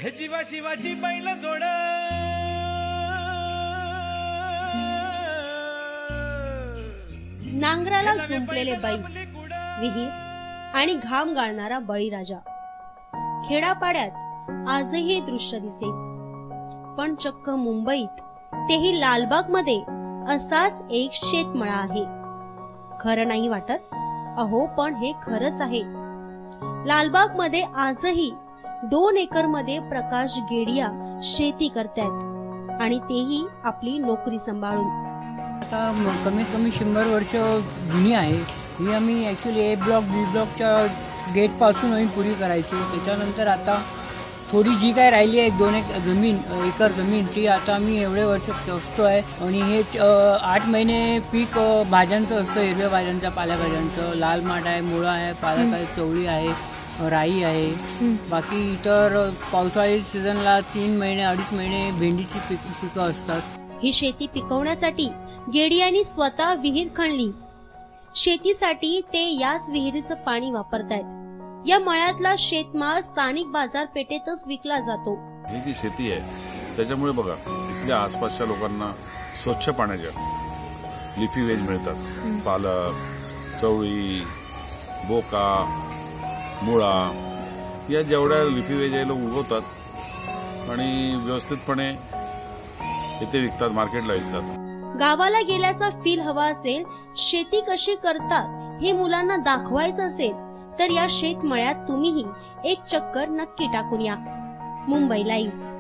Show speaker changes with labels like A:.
A: हे जीवा शिवाची बैल जोड
B: नांगराला जुंपलेले बैल, विहीर आणि घाम गाळणारा बळीराजा. खेडापाड्यात आजही हे दृश्य दिसेल. पण चक्क मुंबईत, तेही लालबाग मध्ये असाच एक शेतमळा आहे. खरं नाही वाटत? अहो, पण हे खरंच आहे. लालबाग मध्ये आजही 2 एकर मध्ये प्रकाश गेडिया शेती करतायत आणि तेही आपली नोकरी सांभाळून.
C: आता कमीत कमी 100 वर्ष जुनी आहे ही. आम्ही ॲक्च्युली ए ब्लॉक बी ब्लॉकच्या गेटपासून आम्ही पुरी करायचो. त्याच्यानंतर आता थोडी जी काय राहिली आहे 2 एकर जमीन ती आता आम्ही एवढे वर्ष कसतो आहे. आणि हे 8 महिने पीक भाज्यांचं असतं, हिरव्या भाज्यांचं, पालेभाज्यांचं. लाल माठ आहे, मुळा आहे, पालक आहे, चवळी आहे, राई आहे. बाकी इतर पावसाळी सीझनला 3 महिने 2.5 महिने भेंडीची पिकं असतात.
B: ही शेती पिकवण्यासाठी गेडियांनी स्वतः विहीर खणली. शेतीसाठी ते याच विहिरीचं पाणी वापरतायत. या मळ्यातला शेतमाल स्थानिक बाजारपेठेतच विकला जातो.
D: ही जी शेती आहे त्याच्यामुळे बघा इथल्या आसपासच्या लोकांना स्वच्छ पाण्याच्या लिफी वेज मिळतात. पालक, चवळी, बोका, मुळा या जेवढ्या लिफी वेज आहे लोक उगवतात आणि व्यवस्थितपणे इथे विकतात, मार्केटला विकतात.
B: गावाला गेल्याचा फील हवा असेल, शेती कशी करतात हे मुलांना दाखवायचं असेल तर या शेतमळ्यात तुम्हीही एक चक्कर नक्की टाकून या. मुंबई लाईव्ह.